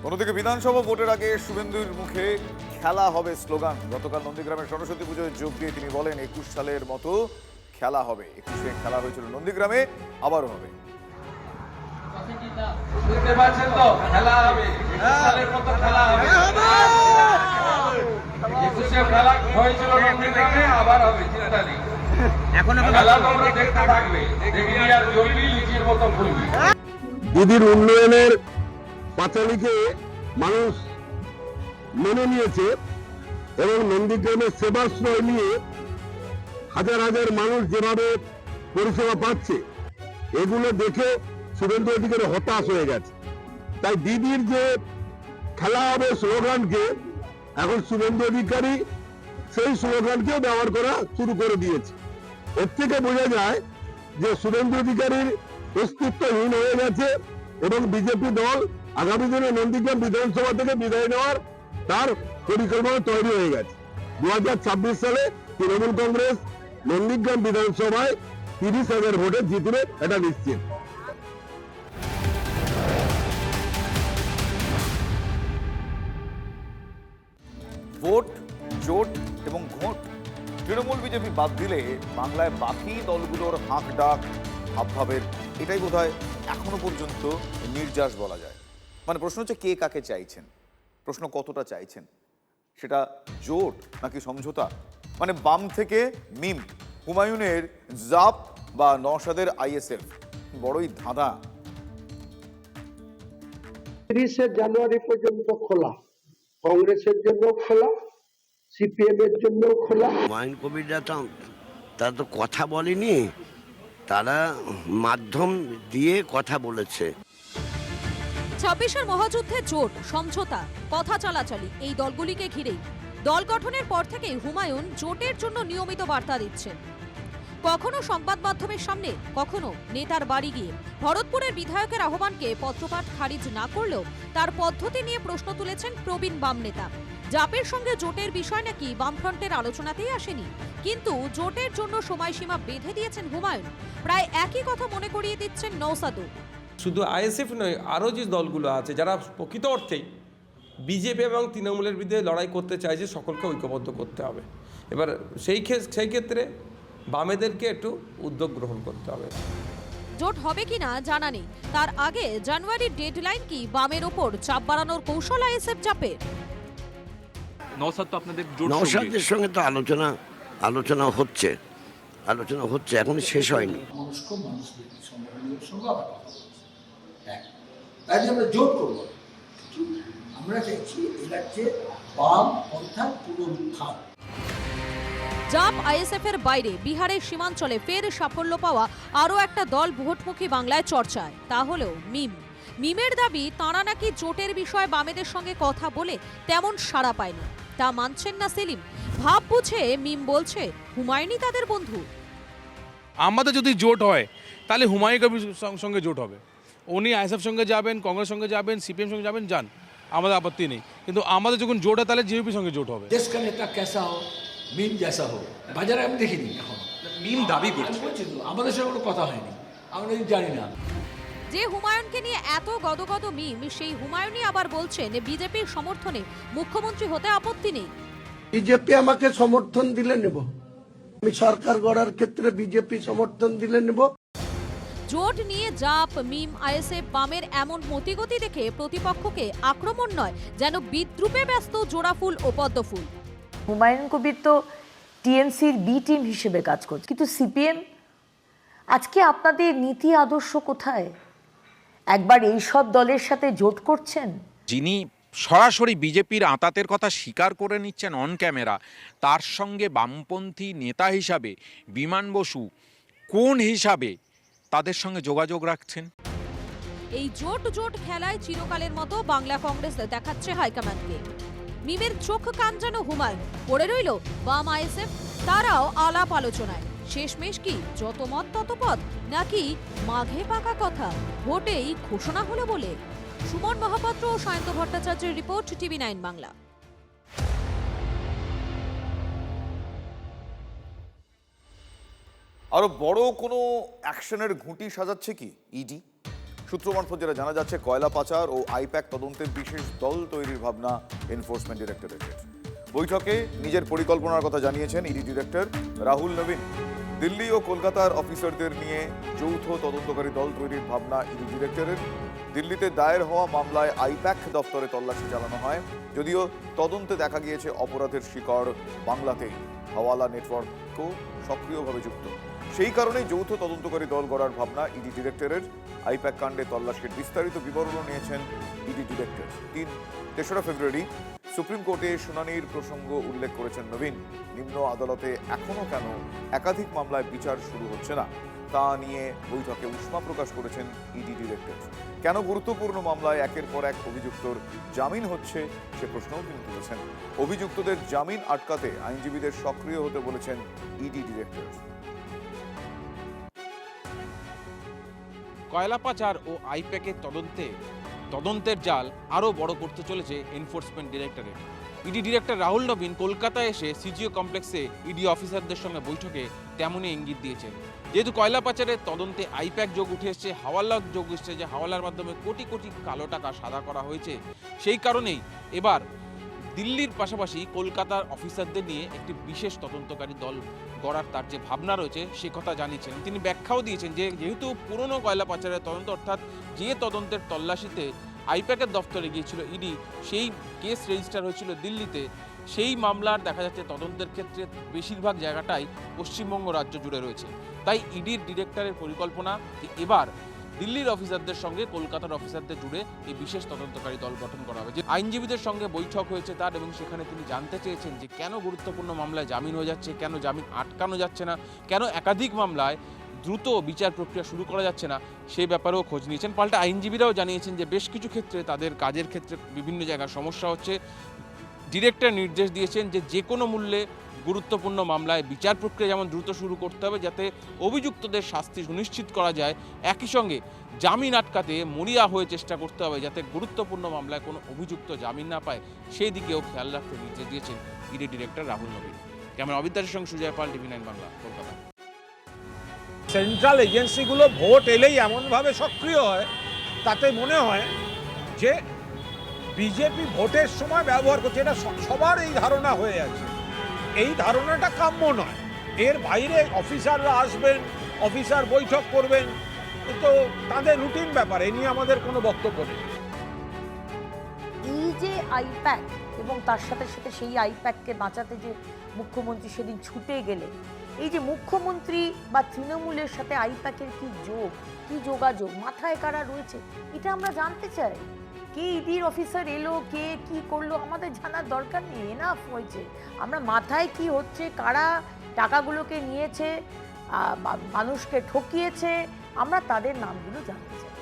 অন্যদিকে বিধানসভা ভোটের আগে শুভেন্দুর মুখে খেলা হবে স্লোগান। গতকাল নন্দীগ্রামের সরস্বতী পুজোয় যোগ দিয়ে তিনি বলেন 21 সালের মতো খেলা হবে। 21-এ খেলা হয়েছিল নন্দীগ্রামে, আবারও হবে। বুঝতে পারছেন তো, খেলা হবে, 21 সালের মতো খেলা হবে। 21-এ খেলা হয়েছিল নন্দীগ্রামে, আবার হবে, চিন্তা নেই। এখন খেলা তোমরা দেখতে থাকবে, দেখবি আর জ্বলবি, লিচির মতো ফুলবি। দিদির উন্নয়নের পাঁচালীকে মানুষ মেনে নিয়েছে এবং নন্দীগ্রামের সেবাশ্রয় নিয়ে হাজার হাজার মানুষ যেভাবে পরিষেবা পাচ্ছে, এগুলো দেখে শুভেন্দু অধিকারী হতাশ হয়ে গেছে। তাই দিদির যে খেলা হবে স্লোগানকে এখন শুভেন্দু অধিকারী সেই স্লোগানকেও ব্যবহার করা শুরু করে দিয়েছে। এর থেকে বোঝা যায় যে শুভেন্দু অধিকারীর অস্তিত্বহীন হয়ে গেছে এবং বিজেপি দল আগামী দিনে নন্দীগ্রাম বিধানসভা থেকে বিদায় নেওয়ার তার পরিকল্পনা তৈরি হয়ে গেছে। 2026 সালে তৃণমূল কংগ্রেস নন্দীগ্রাম বিধানসভায় 30,000 ভোটে জিতবে, এটা নিশ্চিত। ভোট, জোট এবং ঘোট, তৃণমূল বিজেপি বাদ দিলে বাংলায় বাকি দলগুলোর হাঁক ডাক হাবভাবের এটাই বোধহয় এখনো পর্যন্ত নির্যাস বলা যায়। মানে প্রশ্ন হচ্ছে কে কাকে চাইছেন, প্রশ্ন কতটা চাইছেন, সেটা জোট নাকি সমঝোতা। মানে বাম থেকে মিম, হুমায়ুনের জাপ বা নওশাদের আইএসএফ, বড়ই ধাঁধা। 30 জানুয়ারি পর্যন্ত খোলা, কংগ্রেসের জন্য খোলা, সিপিএম এর জন্য খোলা। হুমায়ুন কবিররা তো তারা তো কথা বলেনি, তারা মাধ্যম দিয়ে কথা বলেছে। 26-এর মহাযুদ্ধে জোট, সমঝোতা, কথা চালাচালি এই দলগুলিকে ঘিরেই দল গঠনের পর থেকেই হুমায়ুন জোটের জন্য নিয়মিত বার্তা দিচ্ছেন। কখনো সংবাদ মাধ্যমের সামনে, কখনো নেতার বাড়ি গিয়ে ভরতপুরের বিধায়কের আহ্বানকে পত্রপাঠ খারিজ না করলেও তার পদ্ধতি নিয়ে প্রশ্ন তুলেছেন প্রবীণ বাম নেতা। জাপের সঙ্গে জোটের বিষয় নাকি বামফ্রন্টের আলোচনাতেই আসেনি, কিন্তু জোটের জন্য সময়সীমা বেঁধে দিয়েছেন হুমায়ুন। প্রায় একই কথা মনে করিয়ে দিচ্ছেন নওশাদও। শুধু আইএসএফ নয়, আরও যে দলগুলো আছে যারা প্রকৃত অর্থেই বিজেপি এবং তৃণমূলের বিরুদ্ধে লড়াই করতে চাইছে, সকলকে ঐক্যবদ্ধ করতে হবে। এবার সেই ক্ষেত্রে বামেদেরকে একটু উদ্যোগ গ্রহণ করতে হবে। জোট হবে কিনা জানা নেই, তার আগে জানুয়ারির ডেডলাইন কি বামের ওপর চাপ বাড়ানোর কৌশল আইএসএফ চাপের? নওশাদের সঙ্গে তো আলোচনা হচ্ছে, এখন শেষ হয়নি। তাই আমরা জোট করবো, আমরা চাইছি এটা হচ্ছে বাম পন্থার পুনরুত্থান। জাপ আইএসএফ এর বাইরে বিহারের সীমাঞ্চলে ফের সাফল্য পাওয়া আরও একটা দল ভোটমুখী বাংলায় চর্চায়, তা হলো মিম। মিমের দাবি তাঁরা নাকি জোটের বিষয়ে বামেদের সঙ্গে কথা বলে তেমন সাড়া পায়নি, তা মানছেন না সেলিম। ভাব বুঝে মিম বলছে হুমায়ুনই তাদের বন্ধু। আমাদের যদি জোট হয় তাহলে হুমায়ুন কবির সঙ্গে জোট হবে। উনি আইএসএফ সঙ্গে যাবেন, কংগ্রেস সঙ্গে যাবেন, সিপিএম সঙ্গে যাবেন, যান, আমাদের আপত্তি নেই। কিন্তু আমাদের যখন জোট হয় তাহলে জিওপির সঙ্গে জোট হবে। দেশ কা নেতা কেসা হো, মিম জেসা হো, বাজারে আমি দেখিনি এখন। মিম দাবি করছে, আমাদের সঙ্গে কোনো কথা হয়নি, আমরা জানি না। যে হুমায়ুনকে নিয়ে এত গদগদ মিম, সেই হুমায়ুনই আবার বলছেন বিজেপির সমর্থনে মুখ্যমন্ত্রী হতে আপত্তি নেই। বিজেপি আমাকে সমর্থন দিলে নেব, আমি সরকার গড়ার ক্ষেত্রে বিজেপি সমর্থন দিলে নেব। জোট নিয়ে জাপ, মিম, আইএসএফ, বামের এমন মতিগতি দেখে প্রতিপক্ষকে আক্রমণ নয়, যেন বিদ্রুপে ব্যস্ত জোড়াফুল ও পদ্মফুল। হুমায়ুন কবির তো টিএমসির বি টিম হিসেবে কাজ করছে, কিন্তু সিপিএম আজকে আপনাদের নীতি আদর্শ কোথায়? একবার এই সব দলের সাথে জোট করছেন। যিনি সরাসরি বিজেপির আঁতাতের কথা স্বীকার করে নিচ্ছেন অন ক্যামেরা, তার সঙ্গে বামপন্থী নেতা হিসাবে বিমান বসু কোন হিসাবে তাদের সঙ্গে যোগাযোগ রাখছেন? এই জোট খেলায় চিরকালের মতো বাংলা কংগ্রেস দেখাচ্ছে হাইকমান্ডকে। মিমের চোখ কান যেন হুমায়ুন, পড়ে রইল বাম আইএসএফ, তারাও আলাপ আলোচনায়। শেষমেশ কি যত মত তত পথ, নাকি মাঘে পাকা কথা ভোটেই ঘোষণা হলো বলে? সুমন মহাপাত্র ও সায়ন্ত ভট্টাচার্যের রিপোর্ট, টিভি9 বাংলা। আরো বড় কোনো অ্যাকশনের ঘুঁটি সাজাচ্ছে কি ইডি? সূত্র মারফত যেটা জানা যাচ্ছে, কয়লা পাচার ও আইপ্যাক তদন্তের বিশেষ দল তৈরির ভাবনা এনফোর্সমেন্ট ডিরেক্টরেটের। বৈঠকে নিজের পরিকল্পনার কথা জানিয়েছেন ইডি ডিরেক্টর রাহুল নবীন। দিল্লি ও কলকাতার অফিসারদের নিয়ে যৌথ তদন্তকারী দল তৈরির ভাবনা ইডি ডিরেক্টরের। দিল্লিতে দায়ের হওয়া মামলায় আইপ্যাক দপ্তরে তল্লাশি চালানো হয়, যদিও তদন্তে দেখা গিয়েছে অপরাধের শিকড় বাংলাতেই, হাওয়ালা নেটওয়ার্কও সক্রিয়ভাবে যুক্ত। সেই কারণেই যৌথ তদন্তকারী দল গড়ার ভাবনা ইডি ডিরেক্টরের। আইপ্যাক কাণ্ডে তল্লাশির বিস্তারিত বিবরণও নিয়েছেন ইডি ডিরেক্টর। 3রা ফেব্রুয়ারি সুপ্রিম কোর্টে শুনানির প্রসঙ্গ উল্লেখ করেছেন নবীন। নিম্ন আদালতে এখনো কেন একাধিক মামলায় বিচার শুরু হচ্ছে না তা নিয়ে বৈঠকে উষ্মা প্রকাশ করেছেন ইডি ডিরেক্টর। কেন গুরুত্বপূর্ণ মামলায় একের পর এক অভিযুক্তর জামিন হচ্ছে সে প্রশ্নও তিনি তুলেছেন। অভিযুক্তদের জামিন আটকাতে আইনজীবীদের সক্রিয় হতে বলেছেন ইডি ডিরেক্টর। কয়লা পাচার ও আইপ্যাকের তদন্তের জাল আরও বড় করতে চলেছে enforcement directorate. ED director Rahul Nabin কলকাতায় এসে সিজিও কমপ্লেক্সে ইডি অফিসারদের সঙ্গে বৈঠকে তেমনই ইঙ্গিত দিয়েছেন। যেহেতু কয়লা পাচারের তদন্তে আইপ্যাক যোগ উঠে এসছে, হাওয়ালা যোগ এসছে, যে হাওয়ালার মাধ্যমে কোটি কোটি কালো টাকা সাদা করা হয়েছে, সেই কারণেই এবার দিল্লির পাশাপাশি কলকাতার অফিসারদের নিয়ে একটি বিশেষ তদন্তকারী দল গড়ার তার যে ভাবনা রয়েছে সে কথা জানিয়েছেন। তিনি ব্যাখ্যাও দিয়েছেন যে যেহেতু পুরনো কয়লা পাচারের তদন্ত, অর্থাৎ যে তদন্তের তল্লাশিতে আইপ্যাকের দফতরে গিয়েছিল ইডি, সেই কেস রেজিস্টার হয়েছিল দিল্লিতে, সেই মামলার দেখা যাচ্ছে তদন্তের ক্ষেত্রে বেশিরভাগ জায়গাটাই পশ্চিমবঙ্গ রাজ্য জুড়ে রয়েছে। তাই ইডির ডিরেক্টরের পরিকল্পনা যে এবার দিল্লির অফিসারদের সঙ্গে কলকাতার অফিসারদের জুড়ে এই বিশেষ তদন্তকারী দল গঠন করা হবে। যে আইনজীবীদের সঙ্গে বৈঠক হয়েছে তার, এবং সেখানে তিনি জানতে চেয়েছেন যে কেন গুরুত্বপূর্ণ মামলায় জামিন হয়ে যাচ্ছে, কেন জামিন আটকানো যাচ্ছে না, কেন একাধিক মামলায় দ্রুত বিচার প্রক্রিয়া শুরু করা যাচ্ছে না, সেই ব্যাপারেও খোঁজ নিয়েছেন। পাল্টা আইনজীবীরাও জানিয়েছেন যে বেশ কিছু ক্ষেত্রে তাদের কাজের ক্ষেত্রে বিভিন্ন জায়গায় সমস্যা হচ্ছে। ডিরেক্টর নির্দেশ দিয়েছেন যে কোনো মূল্যে গুরুত্বপূর্ণ মামলায় বিচার প্রক্রিয়া যেমন দ্রুত শুরু করতে হবে, যাতে অভিযুক্তদের শাস্তি সুনিশ্চিত করা যায়। একই সঙ্গে জামিন আটকাতে মরিয়া হয়ে চেষ্টা করতে হবে, যাতে গুরুত্বপূর্ণ মামলায় কোনো অভিযুক্ত জামিন না পায়, সেই দিকেও খেয়াল রাখতে নির্দেশ দিয়েছেন ED director Rahul Nabin. Camera অবিদ্যাসের সঙ্গে সুজয় পাল, TV9 বাংলা, কলকাতা। সেন্ট্রাল এজেন্সিগুলো ভোট এলেই এমনভাবে সক্রিয় হয়, তাতে মনে হয় যে বিজেপি ভোটের সময় ব্যবহার করছে। এটা সবার এই ধারণা হয়ে আছে, এই ধারণাটা কাম্য নয়। এর বাইরে অফিসাররা আসবেন, অফিসার বৈঠক করবেন, তো তাদের রুটিন ব্যাপার, এ নিয়ে আমাদের কোনো বক্তব্য নেই। এই যে আইপ্যাক এবং তার সাথে সাথে সেই আইপ্যাককে বাঁচাতে যে মুখ্যমন্ত্রী সেদিন ছুটে গেলেন, এই যে মুখ্যমন্ত্রী বা তৃণমূলের সাথে আইপ্যাকের কি যোগ, কি যোগাযোগ, মাথায় কারা রয়েছে, এটা আমরা জানতে চাই। কে ইডির অফিসার এলো, কে কি করলো, আমাদের জানার দরকার নেই, এনাফ হয়েছে। আমরা মাথায় কি হচ্ছে, কারা টাকাগুলোকে নিয়েছে, মানুষকে ঠকিয়েছে, আমরা তাদের নামগুলো জানতে চাই।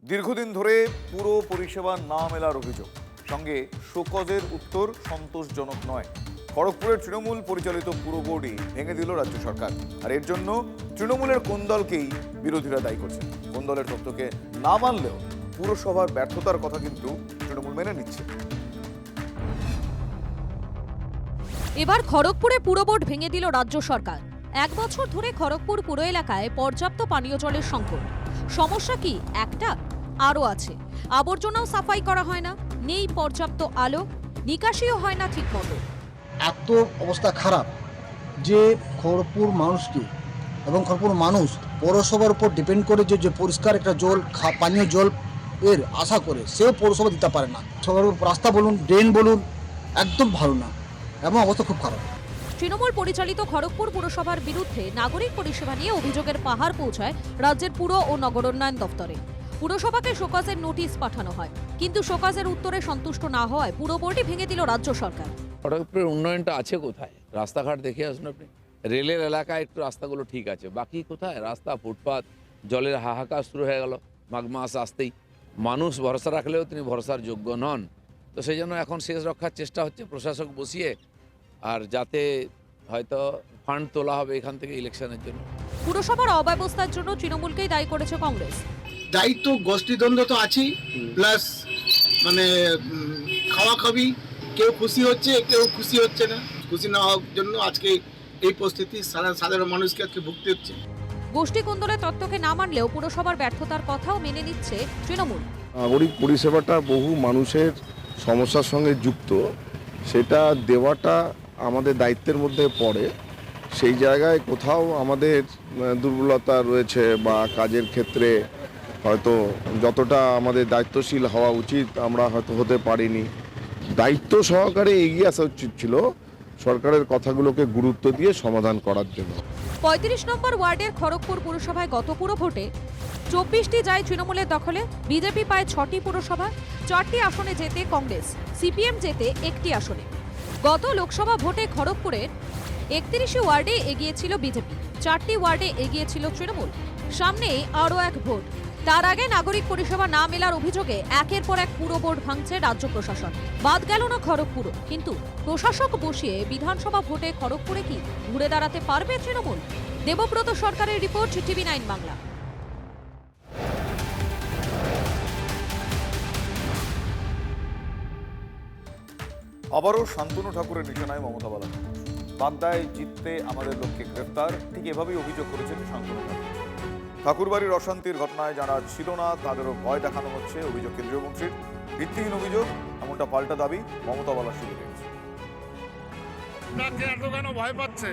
দীর্ঘদিন ধরে পুরো পরিষেবা না মেলার অভিযোগ, সঙ্গে শোকজের উত্তর সন্তোষজনক নয়। খড়গপুরের তৃণমূল পরিচালিত পুরো বোর্ডই ভেঙে দিল রাজ্য সরকার। আর এর জন্য তৃণমূলের কোন দলকেই বিরোধীরা দায়ী করছেন। কোন দলের তথ্যকে না মানলেও পুরসভার ব্যর্থতার কথা কিন্তু তৃণমূল মেনে নিচ্ছে। এবার খড়গপুরে পুরো বোর্ড ভেঙে দিল রাজ্য সরকার। 1 বছর ধরে খড়গপুর পুর এলাকায় পর্যাপ্ত পানীয় জলের সংকট। সমস্যা কি একটা? আরও আছে। আবর্জনাও সাফাই করা হয় না, নেই পর্যাপ্ত আলো, নিকাশিও হয় না ঠিক মতো। এত অবস্থা খারাপ যে খড়গপুর মানুষকে এবং খড়গপুর মানুষ পৌরসভার উপর ডিপেন্ড করে যে পরিষ্কার একটা জল, পানীয় জল এর আশা করে, সেও পৌরসভা দিতে পারে না। সবার রাস্তা বলুন, ড্রেন বলুন, একদম ভালো না এবং অবস্থা খুব খারাপ। তৃণমূল পরিচালিত খড়গপুর পুরসভার বিরুদ্ধে নাগরিক পরিষেবা নিয়ে অভিযোগের পাহাড় পৌঁছায় রাজ্যের পুর ও নগরোন্নয়ন দপ্তরে। পুরসভাকে শোকজের নোটিশ পাঠানো হয়, কিন্তু শোকজের উত্তরে সন্তুষ্ট না হওয়ায় পুরো বোর্ডই ভেঙে দিল রাজ্য সরকার। খড়গপুরের উন্নয়নটা আছে কোথায়? রাস্তাঘাট দেখে আসুন আপনি। রেলের এলাকায় একটু রাস্তাগুলো ঠিক আছে, বাকি কোথায়? রাস্তা, ফুটপাত, জলের হাহাকার শুরু হয়ে গেল মাঘ মাস আসতেই। মানুষ ভরসা রাখলেও তিনি ভরসার যোগ্য নন। তো সেই জন্য এখন শেষ রক্ষার চেষ্টা হচ্ছে প্রশাসক বসিয়ে, আর যাতে হয়তো ফান্ড তোলা হবে এখান থেকে ইলেকশনের জন্য। পুরসভার অব্যবস্থার জন্য তৃণমূলকেই দায়ী করেছে কংগ্রেস। দায়িত্ব গোষ্ঠীদ্বন্দ্ব তো আছেই, প্লাস মানে খাওয়া খাবি, কেউ খুশি হচ্ছে, কেউ খুশি হচ্ছে না। খুশি না হওয়ার জন্য আজকে এই পরিস্থিতি সাধারণ মানুষকে আজকে ভুগতে হচ্ছে। গোষ্ঠী কোন্দলের তত্ত্বকে না মানলেও পুরসভার ব্যর্থতার কথাও মেনে নিচ্ছে তৃণমূল। নাগরিক পরিষেবাটা বহু মানুষের সমস্যার সঙ্গে যুক্ত, সেটা দেওয়াটা আমাদের দায়িত্বের মধ্যে পড়ে। সেই জায়গায় কোথাও আমাদের দুর্বলতা রয়েছে বা কাজের ক্ষেত্রে হয়তো যতটা আমাদের দায়িত্বশীল হওয়া উচিত আমরা হয়তো হতে পারিনি। দায়িত্ব সহকারে এগিয়ে আসা উচিত ছিল সরকারের কথাগুলোকে গুরুত্ব দিয়ে সমাধান করার জন্য। 35 নম্বর ওয়ার্ডের খড়গপুর পুরসভায় গত পুর ভোটে 24টি যায় তৃণমূলের দখলে। বিজেপি পায় 6টি পুরসভা, 4টি আসনে জেতে কংগ্রেস, সিপিএম জেতে 1টি আসনে। গত লোকসভা ভোটে খড়গপুরের 31 ওয়ার্ডে এগিয়েছিল বিজেপি, 4টি ওয়ার্ডে এগিয়েছিল তৃণমূল। সামনে আরও এক ভোট, তার আগে নাগরিক পরিষেবা না মেলার অভিযোগে একের পর এক পুর বোর্ড ভাঙছে রাজ্য প্রশাসন। বাদ গেল না খড়গপুর, কিন্তু প্রশাসক বসিয়ে বিধানসভা ভোটে খড়গপুরে কি ঘুরে দাঁড়াতে পারবে তৃণমূল? দেবব্রত সরকারের রিপোর্ট, TV9 বাংলা। আবারও শান্তনু ঠাকুরের নিশানায় মমতা বালা। বাগদায় জিততে আমাদের লোককে গ্রেফতার, ঠিক এভাবেই অভিযোগ করেছেন শান্তনু ঠাকুর। ঠাকুরবাড়ির অশান্তির ঘটনায় যারা ছিল না তাদেরও ভয় দেখানো হচ্ছে, অভিযোগ কেন্দ্রীয় মন্ত্রীর। ভিত্তিহীন অভিযোগ, এমনটা পাল্টা দাবি মমতা বালার শিবিরের। এত কেন ভয় পাচ্ছে?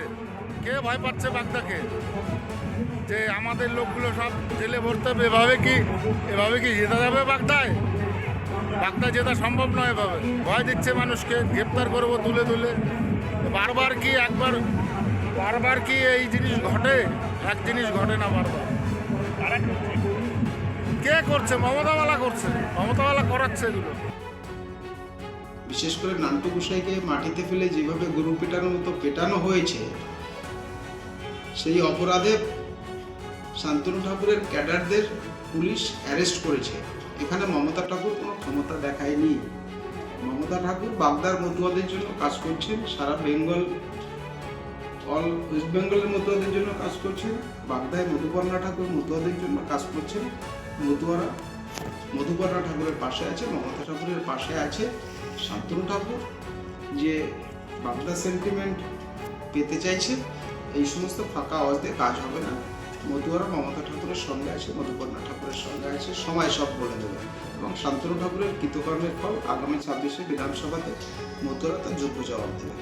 কে ভয় পাচ্ছে বাগদাকে? যে আমাদের লোকগুলো সব জেলে ভরতে হবে, এভাবে কি জেতা যাবে বাগদায়? বাগদা জেতা সম্ভব নয় এভাবে। ভয় দিচ্ছে মানুষকে, গ্রেপ্তার করবো তুলে তুলে। বারবার কি এই জিনিস ঘটে? এক জিনিস ঘটে না বারবার। কে করছে? মমতাওয়ালা করছে, মমতাওয়ালা করাচ্ছে এগুলো। বিশেষ করে নান্টু গোসাইকে মাটিতে ফেলে যেভাবে গরু পেটানোর মতো পেটানো হয়েছে, সেই অপরাধে শান্তনু ঠাকুরের ক্যাডারদের পুলিশ অ্যারেস্ট করেছে। এখানে মমতা ঠাকুর কোনো ক্ষমতা দেখায়নি। মমতা ঠাকুর বাগদার মতুয়াদের জন্য কাজ করছেন, সারা বেঙ্গল, অল ওয়েস্ট বেঙ্গলের মতুয়াদের জন্য কাজ করছেন। বাগদায় মধুপর্ণা ঠাকুর মতুয়াদের জন্য কাজ করছেন। মধুপর্ণা ঠাকুরের পাশে আছে, মমতা ঠাকুরের পাশে আছে শান্তনু ঠাকুর, যে বাগদা সেন্টিমেন্ট পেতে চাইছে। এই সমস্ত ফাঁকা আওয়াজ দিয়ে কাজ হবে না। মতুয়ারা মমতা ঠাকুরের সঙ্গে আছে, মধুপর্ণা ঠাকুরের সঙ্গে আছে, সময় সব বলে দেবে। এবং শান্তনু ঠাকুরের কৃতকর্মের ফল আগামী 26শে বিধানসভাতে মতুয়ারা তার যোগ্য জবাব দেবে।